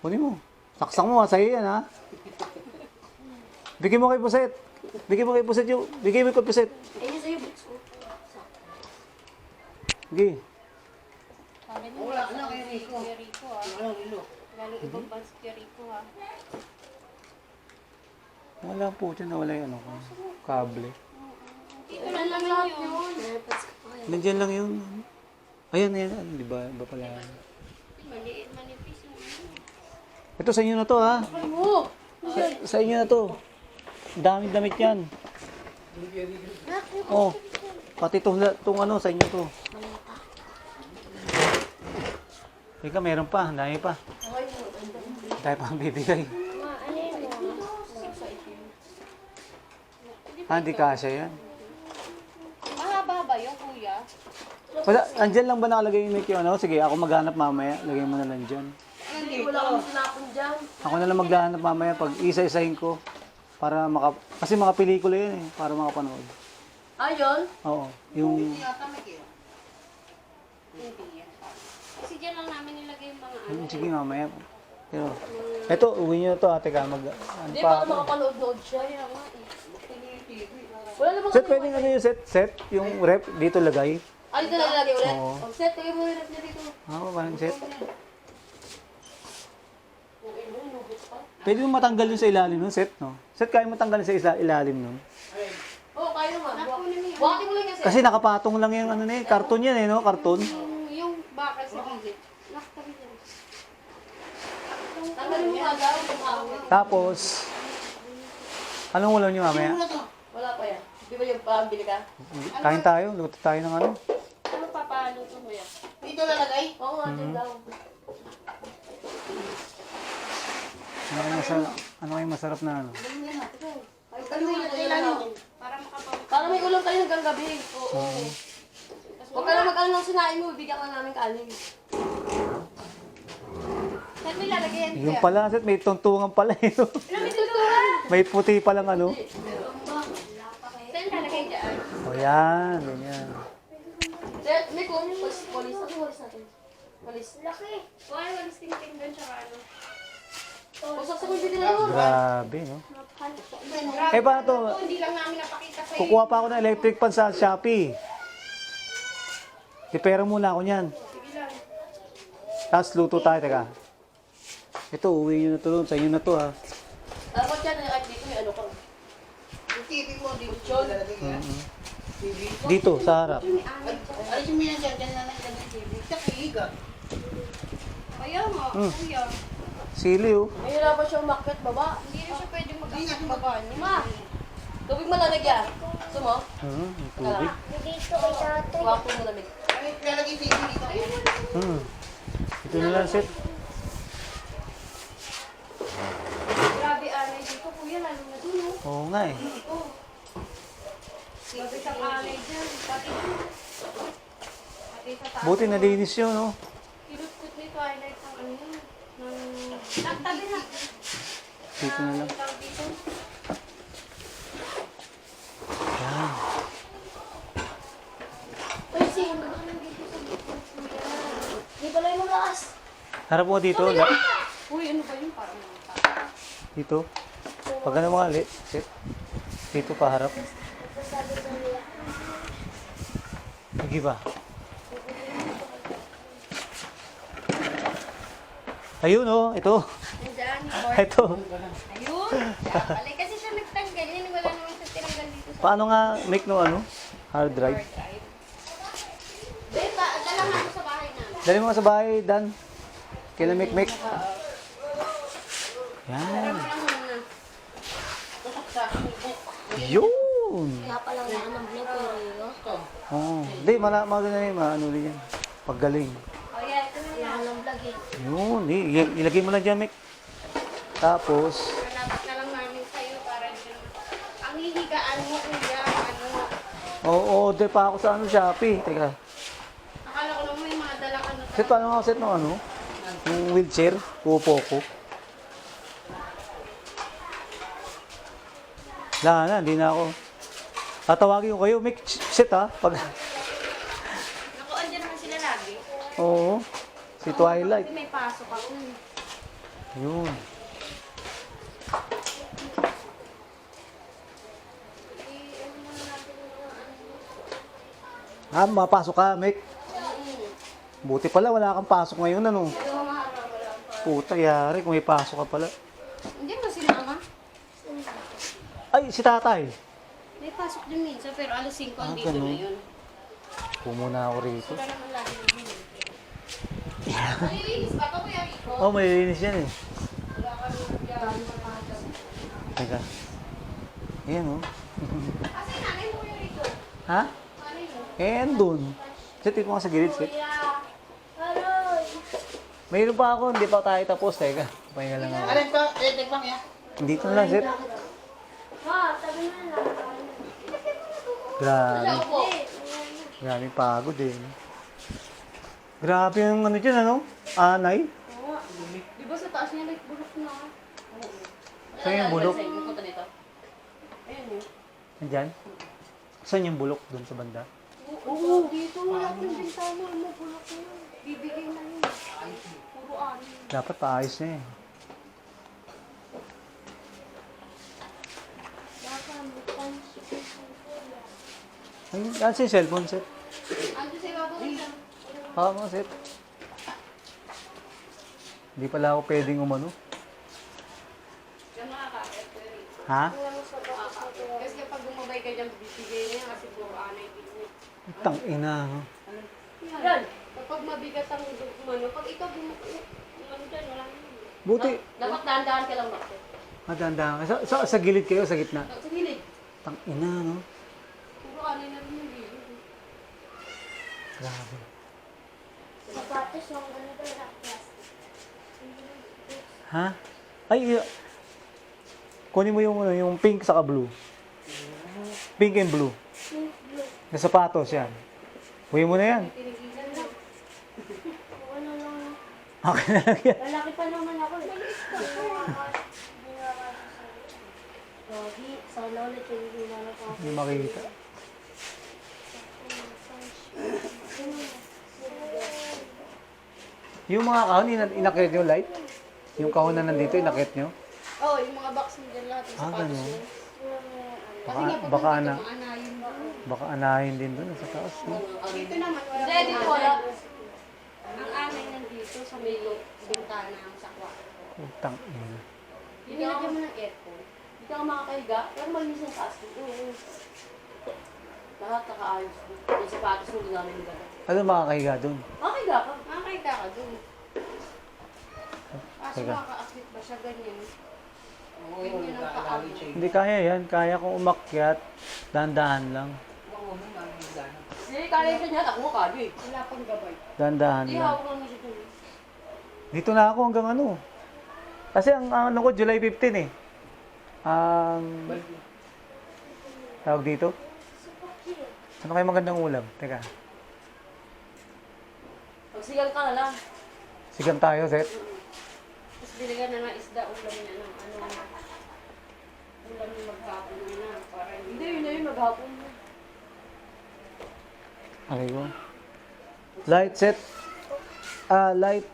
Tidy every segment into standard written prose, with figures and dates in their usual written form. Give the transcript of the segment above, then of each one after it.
Kunin mo. Saksak mo, sa'yo yan, ha? Bigyan mo kay Puset. Bigyan mo kay Puset yung... Bigyan mo kay Puset. Ayun sa'yo, bukso. Sige. Sabi niya, Wala na kay Rico. Kuya Rico, ah. Walang ilo. Lalo ibang bansa kay Rico, ah. Wala po dyan, nawala yung ano ko. Kable. Dito na lang yun. Nandiyan lang yun. Ayan, ayan. Di ba? Iba pala. Maliit, manipis yung ano. Ito sa inyo na to, ha? Mo! Sa inyo na to. Daming damit yan. Oh. Pati itong ano, sa inyo to. Teka, meron pa. Dami pa. Dahil pa ang bibigay. Hindi kasya yan. Mahaba ba yun, kuya? Wala, andyan lang ba nakalagay yung mic yung ano? Sige, ako maghanap mamaya. Lagay mo na lang dyan. Hindi, wala akong sinapon dyan. Ako na lang maghanap mamaya pag isa-isahin ko. Para kasi mga pelikula yun eh. Para makapanood. Ayun? Oo. Yung... Hindi yan. Kasi dyan lang namin nilagay yung mga ano. Sige, mamaya. Pero, eto, uwi nyo na to ate ka. Ano Hindi, pa? baka makapanood-nood siya. Kaya nga, eh. Wala namang Set, pwedeng ano yung set? Set? Yung rep dito lagay? Ah, dito na lagi ulit? Oo. Oh, set, lagay mo rin niya dito. Oo, parang set. Pwede mo matanggal yun sa ilalim nun, set, no? Set, kaya mo matanggal sa ilalim nun. Oo, kaya naman. Buhatin mo lang yan, set. Kasi nakapatong lang yung ano na eh. Karton yan eh, no? Karton. Yung bakal sa gilid. Nakatabi dyan. Tanggalin mo nga daw yung hawak. Tapos, anong ulam niyo mamaya? Wala pa yan. Di ba yung pambili ka? Kain tayo, luto tayo ng ano. Ano papaluto mo yan? Dito lalagay? Oo nga, dito daw. Ano kayong masarap na ano? Ano yung kailangan? Para makapag... Para may ulam kayo hanggang gabi. Oo. Huwag ka na mag-ano ng sinain mo, bigyan ka namin kanin. Saan mo ilalagay yan, Yung kuya? pala, set, may tuntungan pala eh. no? Ano may tuturan? May puti palang ano. Saan ilalagay dyan? O yan, ganyan. May kung, polis. Ano polis natin? Polis. Laki. Wala, walis ting-ting doon, tsaka ano. Pusak sa kulbiti na doon. Grabe, no? Grabe. Eh, paano to? Hindi lang namin napakita sa'yo. Kukuha pa ako ng electric pan sa Shopee. Ipera muna ako niyan. Sige lang. Tapos luto tayo, teka. Ito, uwi nyo na to doon. Sa inyo na to, ha. Dapat yan, kahit dito may ano ka. Yung TV mo, di mo lalagay yan. TV. Dito, sa harap. Alisin mo yan dyan, dyan na lang yung TV. Sa kahiga. Kaya nga, kuya. Sili, oh. Mahirapan siya umakyat baba. Hindi rin siya pwede mag-akit baba niya. Ma! Tubig malalagyan. Gusto mo? Ang tubig. Wapo mo lamig. Ay, lalagay yung TV dito. Ito na lang, set. Grabe, anay dito, kuya, lalo na dun, oh. Oo nga, eh. Grabe sa anay dyan. Pati sa taas. Buti nalinis yun, no? Kinutkot ni Twilight ng ano yun. Tabi na. Dito na lang. Tawag dito. Yan. Ay, sino ba naman dito sa bukas? Di pala yung malakas. Harap mo dito. Uy, ano ba yun? Parang Dito. Pag ano mga set. Dito pa harap. Sige ba? Ayun, oh. Ito. Nandiyan, Ito. ayun. Pala kasi siya nagtanggal. Yan, wala naman siya tinanggal dito sa Paano nga make no ano? Hard drive. hard drive. Beba, dala nga ako sa bahay namin. Dali mo nga sa bahay, Dan. Kailan make. Yan. Alam muna. Yun. Kaya pala nga naman niya pero Oo. Hindi, maganda yun. Ano din yan. Paggaling. Oh, yeah, ito na yan. Wala nang vlog eh. Yun. Ilagay mo lang dyan, Mick. Tapos, Hanapit na lang namin sa'yo para hindi naman. Ang hihigaan mo, kuya, ano. order pa ako sa ano, Shopee. Teka. Akala ko naman may mga dalang ano. Set, paano nga ako set ng ano? Yung wheelchair. Upo ko. Wala na, hindi na ako. Tatawagin ko kayo, Mick. Set ha. Pag... Naku, andyan naman sila lagi. Oo. Si Twilight. Kasi may pasok ako. Yun. Ah, mapasok ka, Mek. Buti pala, wala kang pasok ngayon, ano? Puta, yari, kung may pasok ka pala. Hindi mo si mama. Ay, si tatay. May pasok din minsan, pero alas 5 Ah, dito ganun. na yun. Pumuna ako rito. Wala naman lagi ng bilis. Malilinis ba ito, Kuya Rico? Oh, may linis yan eh. Wala ka rin nagyari. Teka. Ayan oh. Kasi nanay mo, Kuya Rico. Ha? Nanay mo. Eh, andun. Sit, dito ka sa gilid, sit. Kuya. Aroy. Mayroon pa ako, hindi pa tayo tapos. Teka, pahinga lang ako. Alin ko? Electric bang ya? Dito na lang, sit. Ha, sabi na lang. Grabe. Wala po. Grabe pagod eh. Grabe yung ano dyan, ano? Anay. Di ba sa taas niya, like, bulok na? Saan yung bulok? Punta dito. Ayun yun. Nandyan? Saan yung bulok? Doon sa banda? Oo, dito wala akong bintana mo, bulok na yun. Bibigay na yun. Puro ano. Dapat paayos na eh. Ay, yan si cellphone, set. Ando sa ibabaw nila. Baka mo, set. Hindi pala ako pwedeng umano. Diyan makakaakit ko rin. Ha? Kasi kapag bumabay ka dyan, bibigay niya kasi puro anay din niya. Tang ina. No? Yan. Kapag mabigat ang umano, pag ikaw umano dyan, wala na. Buti. Dapat dahan-dahan ka lang bakit. Madanda ka. Sa gilid kayo, sa gitna. Sa gilid. Tang ina, no? Puro anay na rin yung gilid. Grabe. Sapatos yung ganito na plastic. Ha? Ay, kunin mo yung, ano, yung pink saka blue. Pink and blue. Na sapatos yan. Kunin mo na yan. Tinigilan na. Ano lang. Okay na lang yan. Lalaki pa naman ako. Malis ka. Lagi, sa lola, tinigilan ako. Hindi makikita. Yung mga kahon, inakit nyo light? Yung kahon na nandito, inakit nyo? Oo, yung mga box nila lahat. Yung Ah, sapatos ganun. niya. Kasi Baka- nga, pag baka nandito, na- maanayin ba? Baka anahin din doon sa taas. No? Dito naman, wala. Hindi, dito wala. Ang anay nandito sa may bintana ang sakwa. Utang ina. Nilagyan mo ng aircon. Hindi ka makakahiga, pero malinis ang taas mo. Lahat nakaayos mo. Yung sapatos mo ginamit mo gano'n. Ano makakahiga doon? Makakahiga ka. Makakahiga ka dun. Kaso Teka. makakaakit ba siya ganyan? Ganyan ang kaawit. Hindi kaya yan. Kaya kong umakyat. Dahan-dahan lang. Hindi, kaya siya niya. Takbo ka, eh. Wala pang gabay. Dahan-dahan Hindi, lang. hawak lang niya dito. Dito na ako hanggang ano. Kasi ang ano ko, July 15 eh. Tawag dito? Ano kayo magandang ulam? Teka. Pagsigang ka na lang. Sigang tayo, Seth. Tapos biligan na ng isda, ulam niya ng ano. Ulam niya maghapon niya na. Para hindi, yun na yun, maghapon niya. Okay ko. Light, Seth. Light.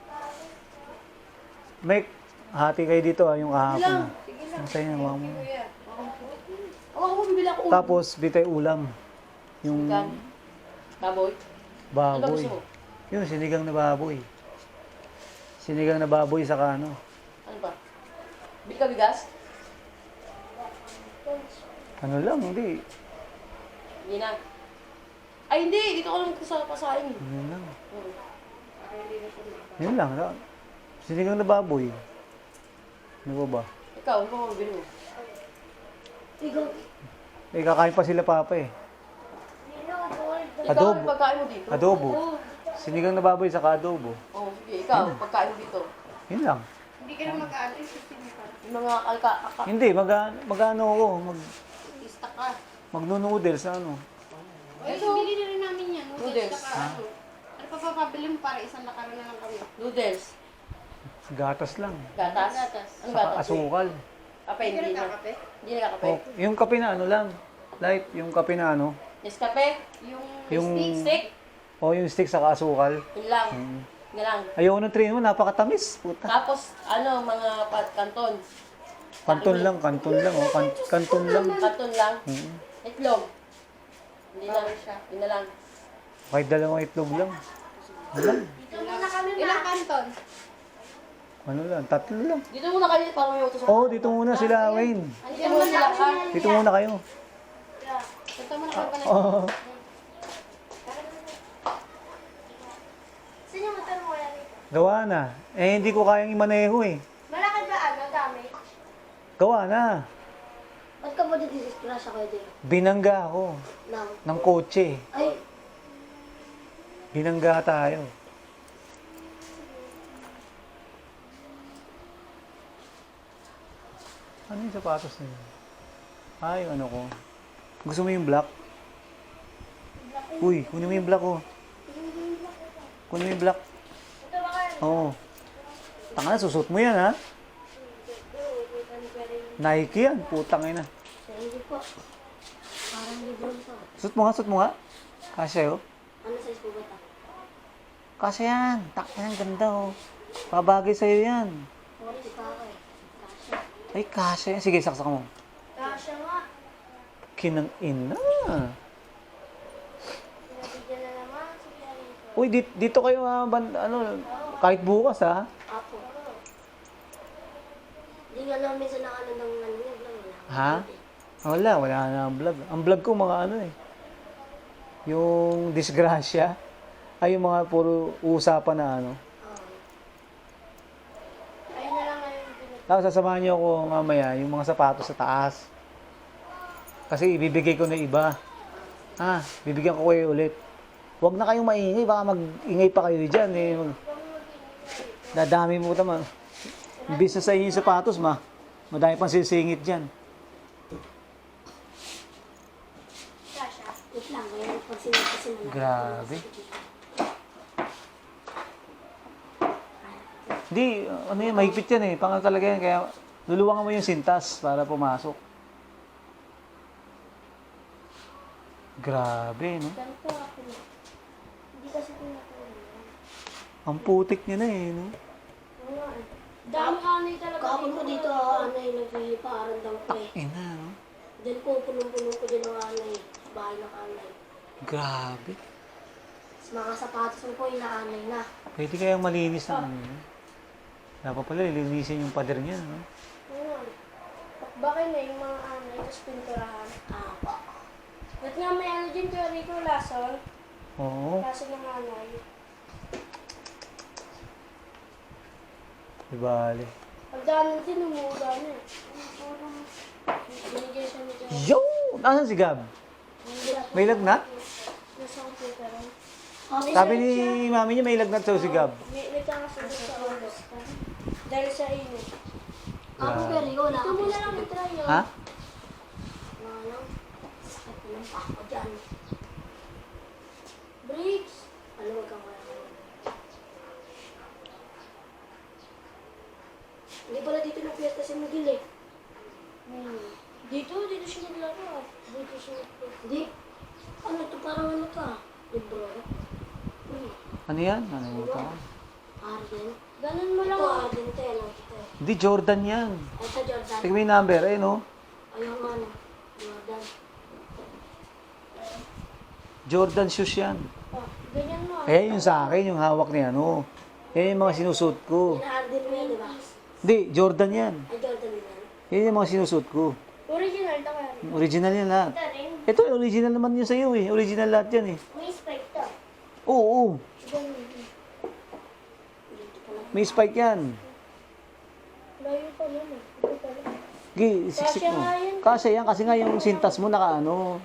Make. Hati kayo dito yung kahapon. Sige lang. Ang sa'yo yung mga mo. Kuya. Ako ako, bibili ako ulam. Tapos, bitay ulam. Yung Gan. Baboy. Ano ba baboy. gusto mo? Yun, sinigang na baboy. Sinigang na baboy saka ano. Ano ba? Bili ka bigas? Ano lang, hindi. Hindi na. Ay hindi, dito ko lang sa pasahin. Yun lang. Para hindi na siya. Yun lang. Sinigang na baboy. Ano ba ba? Ikaw, ano mo bibili mo? Ikaw. Eh, kakain pa sila papa eh. Ikaw, Adobo. yung pagkain mo dito? Adobo. Oo. Sinigang na baboy saka adobo. Oo, sige. Ikaw, pagkain mo dito. Yun lang. Hindi ka na mag-ano, yung mga alka, Hindi, mag-ano ako. istak ka. Magno-noodles ano. Ay, bili na rin namin yan. Noodles. Ano pa papabili mo para isang lakaran na lang kami? Noodles. Gatas lang. Gatas? Ano Saka gatas? asukal. Kape, hindi na. Hindi na kape. Oh, yung kape na ano lang. Light, yung kape na ano. Yes, kape. Yung Yung- stick. O yung stick saka asukal. Yun lang. Mm. Nga lang. Ayaw ng 3 in 1, napakatamis. Puta. Tapos, mga kanton. Kanton lang, kanton lang. Oh. Kanton lang. Kanton lang. Mm. Itlog. Hindi na siya. Yun na lang. Kahit 2 itlog lang. Ilang kanton? Ano lang, 3 lang. Dito muna kami para may utos. Oh, dito muna sila, Wayne. Dito muna sila ka. Dito muna kayo. Ito mo na kayo pala. Oh. Sino yung motor mo yan? Gawa na. Eh, hindi ko kayang imaneho eh. Malaki ba dami? Gawa na. Ba't ka ba didisgrasya kayo din? Binangga ako ng kotse. Ay, Binangga tayo. Ano yung sapatos na yun? Ah, yung ano ko. Gusto mo yung black? Uy, kunin mo yung black ko. Kunin mo yung black. Oo. Tanga na, susot mo yan ha? Nike yan, putang ina. hindi po. Parang libron to. Suot mo nga. Kasya oh. Ano size po ba ito? Kasya yan. Tak yan, ganda oh. Pabagay sa'yo yan. 40 pa ako eh. Kasha. Ay, kasya yan. Sige, saksak mo. Kasha nga. Kinang ina. Pinabigyan na naman. Sige, rito. Uy, dito kayo kahit bukas ha. Apo. Hindi nga namin minsan nakanan ng ano niya. Ha? Wala na ang vlog. Ang vlog ko mga ano eh. Yung disgrasya. Ay, yung mga puro usapan na ano. Ayun na lang ngayon pinag- Tapos sasamahan niyo ako mamaya yung mga sapatos sa taas. Kasi ibibigay ko na iba. Bibigyan ko kayo ulit. Huwag na kayong maingay. Baka mag-ingay pa kayo dyan eh. Dadami mo tama. Imbis na sa inyo yung sapatos, madami pang sisingit dyan. Kasha. Wait lang, ngayon pag sinapos mo na. Grabe. Hindi, ano yan, mahigpit yan eh. Pangal talaga yan. Kaya luluwangan mo yung sintas para pumasok. Grabe, no? Ganito ako na. Hindi kasi pinatuloy. Ang putik niya na eh, no? Oo nga eh. Dami anay talaga Kahapon ko dito, anay, nagliliparan daw ko eh. Ina, no? Diyan ko, punong-puno ko din ng anay. Bahay ng anay. Grabe. Sa mga sapatos mo po, inaanay na. Pwede kayang malinis ng ano. Dapat pala, lilinisin yung pader niya, no? Oo nga. Bakbakin na yung mga anay, tapos pinturahan. Pa. Ba't nga may ano dyan, Kuya Rico, lason? Oo. Lason ng anay. Di bale. Pagdaanan din, umuuga na eh. Binigyan siya ni Kuya. Yo! Nasaan si Gab? May lagnat? Nasa computer rin. Sabi ni mami niya may lagnat daw si Gab. May nagkakasunod sa oras ka. Dahil sa init. Ako, pero wala Ito ka muna lang itry yun. Ha? Ano? Sakit na ng pako dyan. Bricks. Ano, wag kang wala. Hindi pala dito na piyesta si Miguel eh. Dito siya naglaro. Dito siya. Hindi. Ano to? Parang ano to ah? Libro. Ano yan? Ano yung ito? Arden. Ganun mo lang. Ito Arden to. Ano ito? Hindi, Jordan yan. Ito Jordan. Tingnan mo yung number, eh, no? Ayun nga ano. Jordan. Jordan shoes yan. Oh, ganyan mo. Eh, yung sa akin, yung hawak niya, ano? Yan yung mga sinusuot ko. Ina-Arden mo yan, di ba? Hindi, Jordan yan. Ay, Jordan yan. Yan yung mga sinusuot ko. Original to kaya. Original yan lahat. Ito rin. Ito, original naman yun sa'yo eh. Original lahat yan eh. May spike to. Oo. Ganun. May spike yan. Layo pa nun eh. Ito pala. Gi, siksik mo. Kasi yan, kasi nga yung sintas mo naka ano.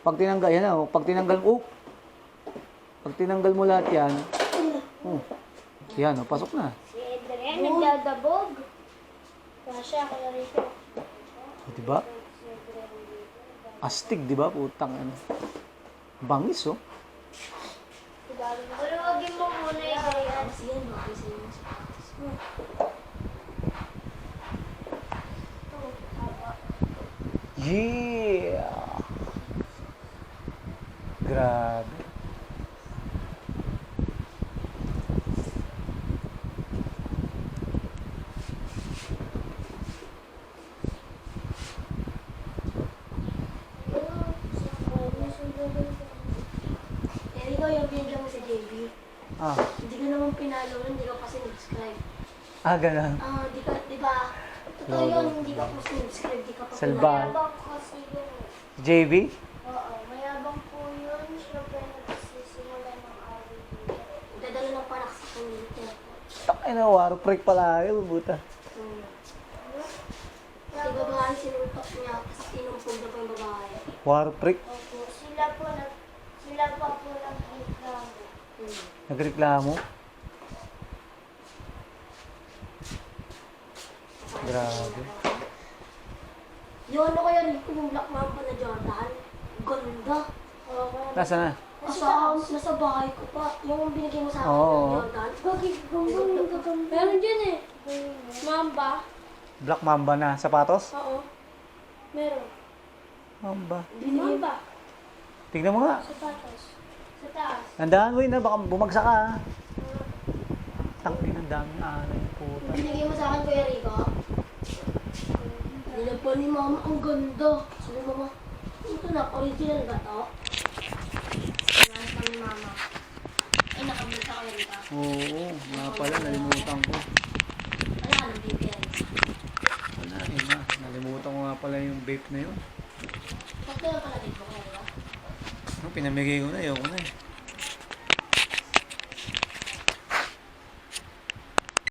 Pag tinanggal, yan oh. Pag tinanggal mo lahat yan. Yan oh, pasok na. Si Adrian, nagdadabog. Kasha, kaya rito. Diba? Astig, diba? Putang ano. Bangis oh. Ulugin mo muna yung ganyan. Kasi yan, baka sa inyo sa patas. Yeah! Grabe. Ah, Hindi ka naman pinalo, hindi ka pa sinubscribe. ganun. Di ka, di ba? Totoo yun, hindi ka pa sinubscribe, di ka pa Salba. pinalo. Kasi yun. JB? Oo, mayabang po yun. Siya pa nagsisimulan ng away dito. Dadalo ng panak sa community. Takina, war freak pala yun, buta. Si babae sinutok niya, tapos inumpog na pa yung babae. War freak. Opo, sila pa po nag-reklamo. Nagreklamo. Grabe. Yung ano kaya rin, yung Black Mamba na Jordan. Ganda. Nasaan na? Nasa bahay ko pa. Yung binigay mo sa akin Oo. ng Jordan. Bakit? Ganda. Meron dyan eh. Mamba. Black Mamba na. Sapatos? Oo. Meron. Mamba. Mamba. Tignan mo nga. Sapatos. Sa taas. Nandaan mo yun na, baka bumagsak ka. Tangin, ang daming ano yung puta. Binigay mo sa akin, Kuya Rico. Nila pa ni Mama, ang ganda. Sabi mo, Mama, ito na, original ba to? Nasa pa ni Mama. Ay, nakamit ka, Kuya Rico. Oo, nga pala, nalimutan ko. Wala ka ng BPL. Wala, yun na. Nalimutan ko nga pala yung vape na yun. Bakit lang pala dito, Kuya Rico? Pinamigay ko na, ayoko na eh.